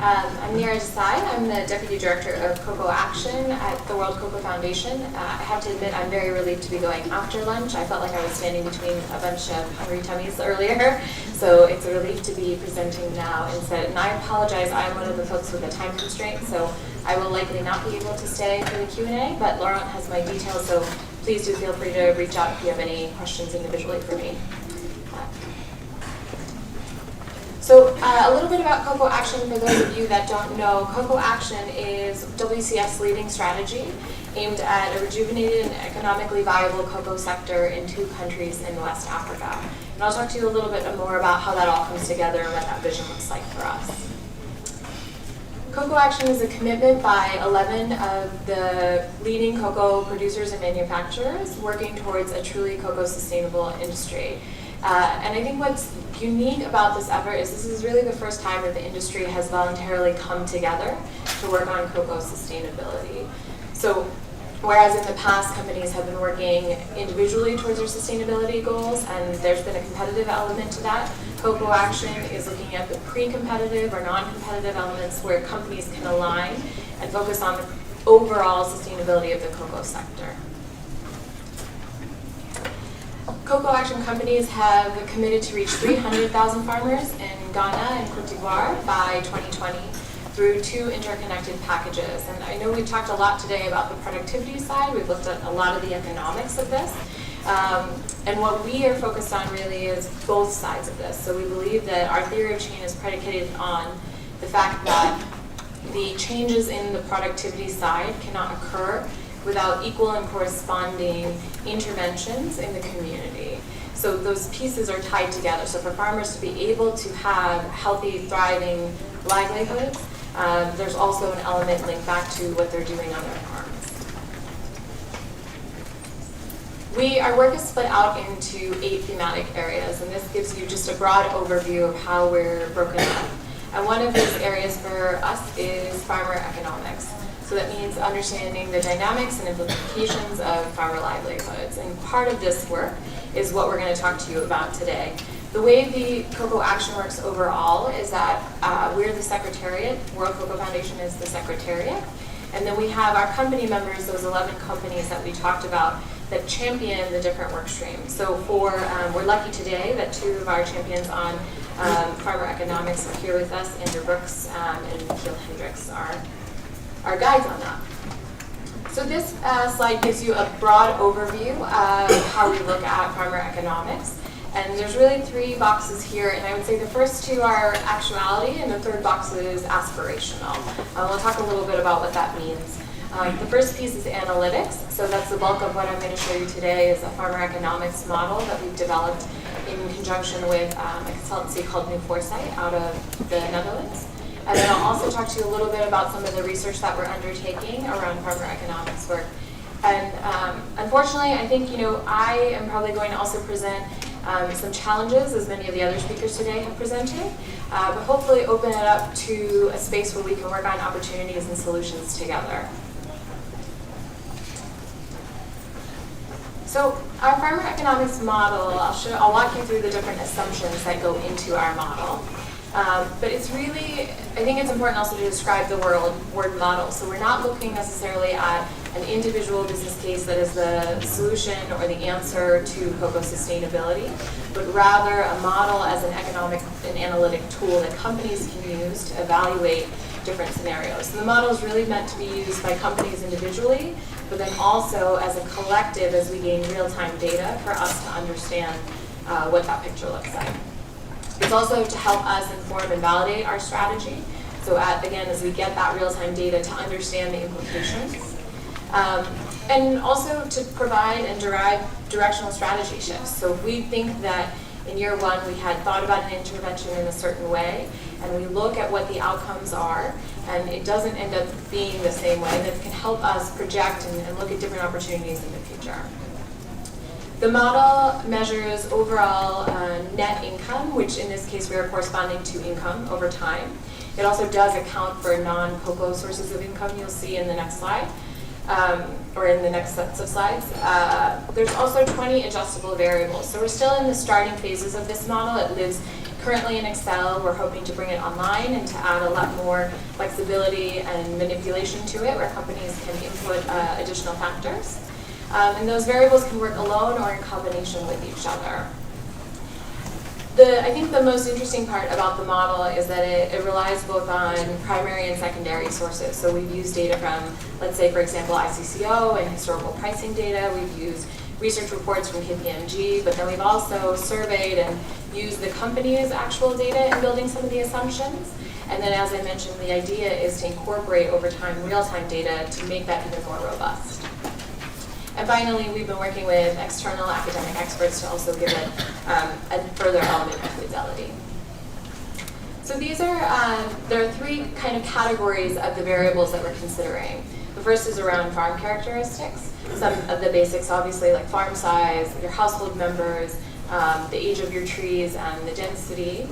I'm Nira Desai. I'm the Deputy Director of Cocoa Action at the World Cocoa Foundation. I have to admit I'm very relieved to be going after lunch. I felt like I was standing between a bunch of hungry tummies earlier, so it's a relief to be presenting now instead. And I apologize, I'm one of the folks with a time constraint, so I will likely not be able to stay for the Q&A, but Laurent has my details, so please do feel free to reach out if you have any questions individually for me. So a little bit about Cocoa Action for those of you that don't know. Cocoa Action is WCF's leading strategy aimed at a rejuvenated and economically viable cocoa sector in 2 countries in West Africa. And I'll talk to you a little bit more about how that all comes together and what that vision looks like for us. Cocoa Action is a commitment by 11 of the leading cocoa producers and manufacturers working towards a truly cocoa sustainable industry. And I think what's unique about this effort is this is really the first time that the industry has voluntarily come together to work on cocoa sustainability. So whereas in the past companies have been working individually towards their sustainability goals and there's been a competitive element to that, Cocoa Action is looking at the pre-competitive or non-competitive elements where companies can align and focus on the overall sustainability of the cocoa sector. Cocoa Action companies have committed to reach 300,000 farmers in Ghana and Cote d'Ivoire by 2020 through 2 interconnected packages. And I know we've talked a lot today about the productivity side. We've looked at a lot of the economics of this. And what we are focused on really is both sides of this. So we believe that our theory of change is predicated on the fact that the changes in the productivity side cannot occur without equal and corresponding interventions in the community. So those pieces are tied together. So for farmers to be able to have healthy, thriving livelihoods, there's also an element linked back to what they're doing on their farms. Our work is split out into 8 thematic areas, and this gives you just a broad overview of how we're broken up. And one of these areas for us is farmer economics. So that means understanding the dynamics and implications of farmer livelihoods. And part of this work is what we're going to talk to you about today. The way the Cocoa Action works overall is that we're the secretariat. World Cocoa Foundation is the secretariat. And then we have our company members, those 11 companies that we talked about, that champion the different work streams. So we're lucky today that 2 of our champions on farmer economics are here with us. Andrew Brooks and Nikhil Hendricks are our guides on that. So this slide gives you a broad overview of how we look at farmer economics. And there's really 3 boxes here, and I would say the first 2 are actuality, and the 3rd box is aspirational. We'll talk a little bit about what that means. The first piece is analytics, so that's the bulk of what I'm going to show you today is a farmer economics model that we've developed in conjunction with a consultancy called New Foresight out of the Netherlands. And then I'll also talk to you a little bit about some of the research that we're undertaking around farmer economics work. And unfortunately, I think I am probably going to also present some challenges, as many of the other speakers today have presented, but hopefully open it up to a space where we can work on opportunities and solutions together. So our farmer economics model, I'll walk you through the different assumptions that go into our model. But it's really, I think it's important also to describe the word model. So we're not looking necessarily at an individual business case that is the solution or the answer to cocoa sustainability, but rather a model as an economic and analytic tool that companies can use to evaluate different scenarios. So the model is really meant to be used by companies individually, but then also as a collective as we gain real-time data for us to understand what that picture looks like. It's also to help us inform and validate our strategy. So again, as we get that real-time data to understand the implications. And also to provide and derive directional strategy shifts. So if we think that in year 1 we had thought about an intervention in a certain way, and we look at what the outcomes are, and it doesn't end up being the same way, that can help us project and look at different opportunities in the future. The model measures overall net income, which in this case we are corresponding to income over time. It also does account for non-cocoa sources of income you'll see in the next slide, or in the next sets of slides. There's also 20 adjustable variables. So we're still in the starting phases of this model. It lives currently in Excel. We're hoping to bring it online and to add a lot more flexibility and manipulation to it, where companies can input additional factors. And those variables can work alone or in combination with each other. I think the most interesting part about the model is that it relies both on primary and secondary sources. So we've used data from, let's say, for example, ICCO and historical pricing data. We've used research reports from KPMG, but then we've also surveyed and used the company's actual data in building some of the assumptions. And then, as I mentioned, the idea is to incorporate over time real-time data to make that even more robust. And finally, we've been working with external academic experts to also give it a further element of fidelity. So these are, there are three kind of categories of the variables that we're considering. The first is around farm characteristics. Some of the basics, obviously, like farm size, your household members, the age of your trees, and the density.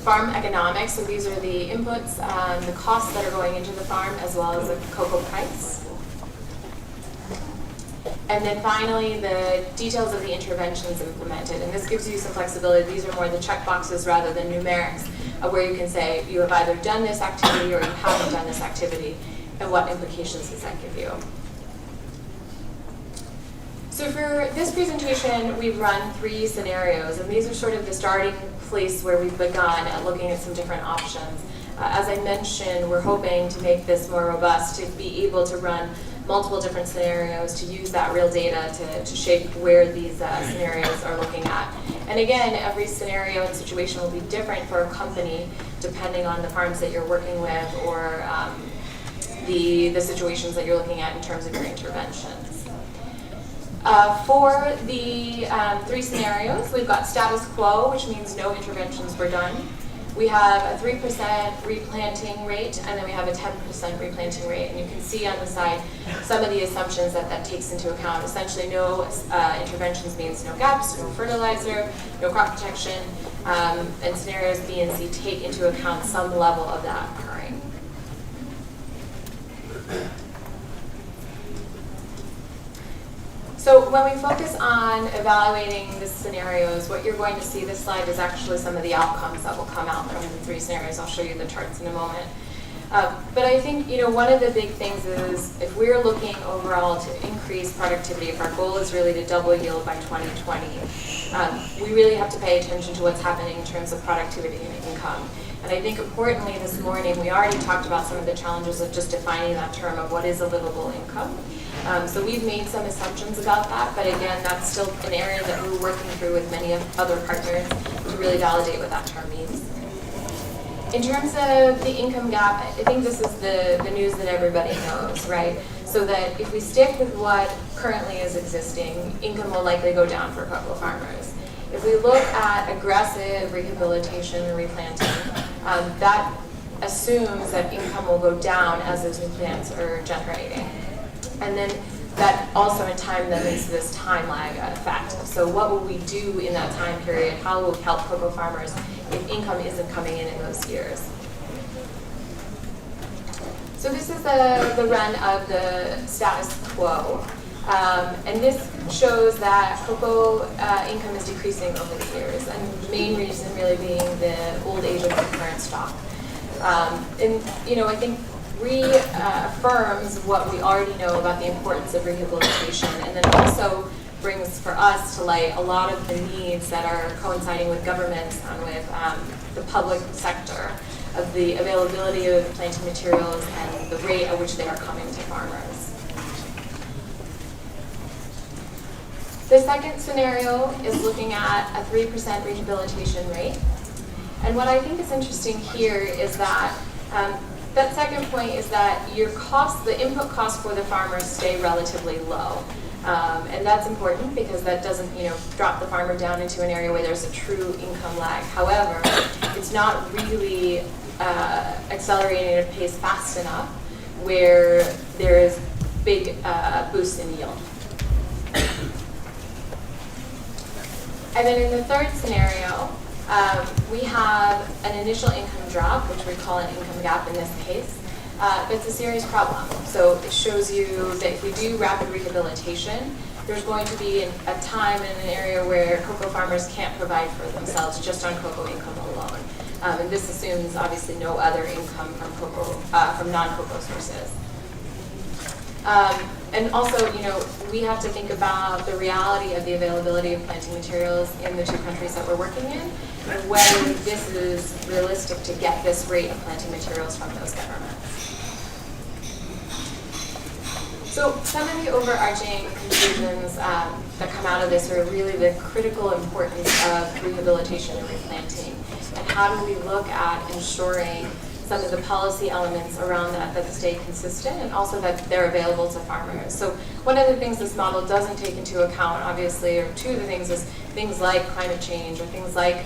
Farm economics, so these are the inputs, the costs that are going into the farm, as well as the cocoa price. And then finally, the details of the interventions implemented. And this gives you some flexibility. These are more the check boxes rather than numerics, where you can say you have either done this activity or you haven't done this activity, and what implications does that give you. So for this presentation, we've run 3 scenarios, and these are sort of the starting place where we've begun at looking at some different options. As I mentioned, we're hoping to make this more robust, to be able to run multiple different scenarios, to use that real data to shape where these scenarios are looking at. And again, every scenario and situation will be different for a company, depending on the farms that you're working with or the situations that you're looking at in terms of your interventions. For the 3 scenarios, we've got status quo, which means no interventions were done. We have a 3% replanting rate, and then we have a 10% replanting rate. And you can see on the side some of the assumptions that takes into account. Essentially, no interventions means no gaps, no fertilizer, no crop protection, and scenarios B and C take into account some level of that occurring. So when we focus on evaluating the scenarios, what you're going to see, this slide is actually some of the outcomes that will come out from the 3 scenarios. I'll show you the charts in a moment. But I think, one of the big things is if we're looking overall to increase productivity, if our goal is really to double yield by 2020, we really have to pay attention to what's happening in terms of productivity and income. And I think importantly this morning, we already talked about some of the challenges of just defining that term of what is a livable income. So we've made some assumptions about that, but again, that's still an area that we're working through with many other partners to really validate what that term means. In terms of the income gap, I think this is the news that everybody knows, right? So that if we stick with what currently is existing, income will likely go down for cocoa farmers. If we look at aggressive rehabilitation and replanting, that assumes that income will go down as those new plants are generating. And then that also in time then leads to this time lag effect. So what will we do in that time period? How will we help cocoa farmers if income isn't coming in those years? So this is the run of the status quo. And this shows that cocoa income is decreasing over the years, and the main reason really being the old age of the current stock. And I think reaffirms what we already know about the importance of rehabilitation, and then also brings for us to light a lot of the needs that are coinciding with governments and with the public sector of the availability of planting materials and the rate at which they are coming to farmers. The second scenario is looking at a 3% rehabilitation rate. And what I think is interesting here is that that second point is that your costs, the input costs for the farmers stay relatively low. And that's important because that doesn't drop the farmer down into an area where there's a true income lag. However, it's not really accelerating at a pace fast enough where there is big boosts in yield. And then in the third scenario, we have an initial income drop, which we call an income gap in this case. but it's a serious problem. So it shows you that if we do rapid rehabilitation, there's going to be a time in an area where cocoa farmers can't provide for themselves just on cocoa income alone. And this assumes obviously no other income from from non-cocoa sources. And also, we have to think about the reality of the availability of planting materials in the two countries that we're working in, and whether this is realistic to get this rate of planting materials from those governments. So some of the overarching conclusions that come out of this are really the critical importance of rehabilitation and replanting, and how do we look at ensuring some of the policy elements around that stay consistent, and also that they're available to farmers. So one of the things this model doesn't take into account, obviously, or two of the things, is things like climate change or things like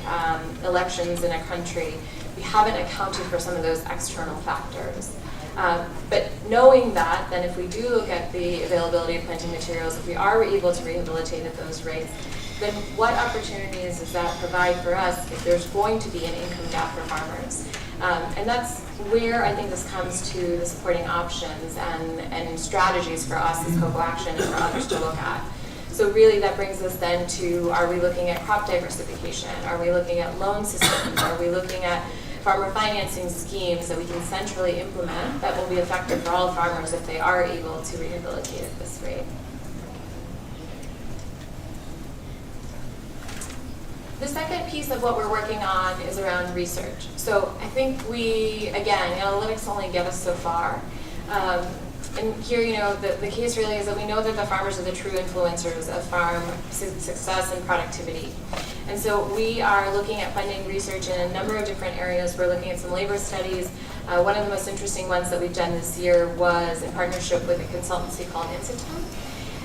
elections in a country. We haven't accounted for some of those external factors. But knowing that, then if we do look at the availability of planting materials, if we are able to rehabilitate at those rates, then what opportunities does that provide for us if there's going to be an income gap for farmers? And that's where I think this comes to the supporting options and strategies for us as Cocoa Action and for others to look at. So really that brings us then to, are we looking at crop diversification? Are we looking at loan systems? Are we looking at farmer financing schemes that we can centrally implement that will be effective for all farmers if they are able to rehabilitate at this rate? The second piece of what we're working on is around research. So I think again, analytics only get us so far. And here, the case really is that we know that the farmers are the true influencers of farm success and productivity. And so we are looking at funding research in a number of different areas. We're looking at some labor studies. One of the most interesting ones that we've done this year was in partnership with a consultancy called Institute.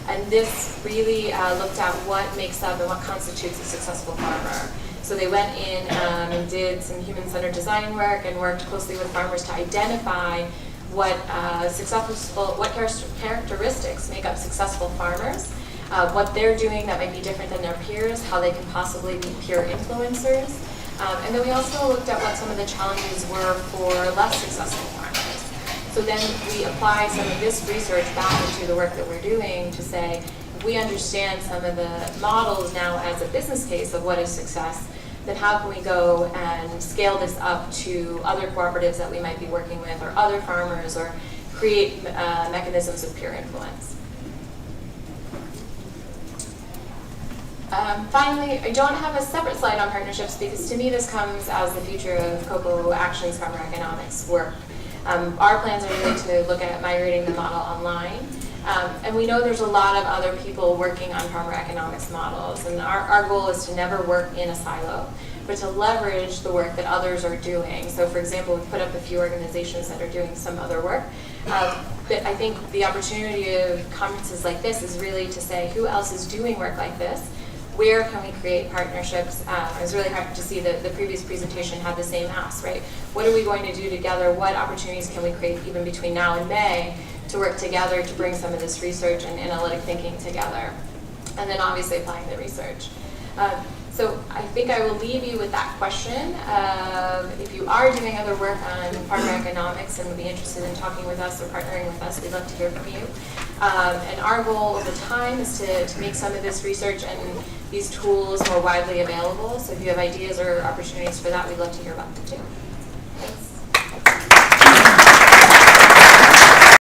And this really looked at what makes up and what constitutes a successful farmer. So they went in and did some human-centered design work and worked closely with farmers to identify what characteristics make up successful farmers, what they're doing that might be different than their peers, how they can possibly be peer influencers. And then we also looked at what some of the challenges were for less successful farmers. So then we apply some of this research back into the work that we're doing to say, if we understand some of the models now as a business case of what is success, then how can we go and scale this up to other cooperatives that we might be working with, or other farmers, or create mechanisms of peer influence. Finally, I don't have a separate slide on partnerships because to me this comes as the future of Cocoa Action's farmer economics work. Our plans are really to look at migrating the model online. And we know there's a lot of other people working on farmer economics models, and our goal is to never work in a silo, but to leverage the work that others are doing. So for example, we've put up a few organizations that are doing some other work. But I think the opportunity of conferences like this is really to say, who else is doing work like this? Where can we create partnerships? It was really hard to see that the previous presentation had the same ask, right? What are we going to do together? What opportunities can we create even between now and May to work together to bring some of this research and analytic thinking together? And then obviously applying the research. So I think I will leave you with that question. If you are doing other work on farmer economics and would be interested in talking with us or partnering with us, we'd love to hear from you. And our goal over time is to make some of this research and these tools more widely available. So if you have ideas or opportunities for that, we'd love to hear about them too.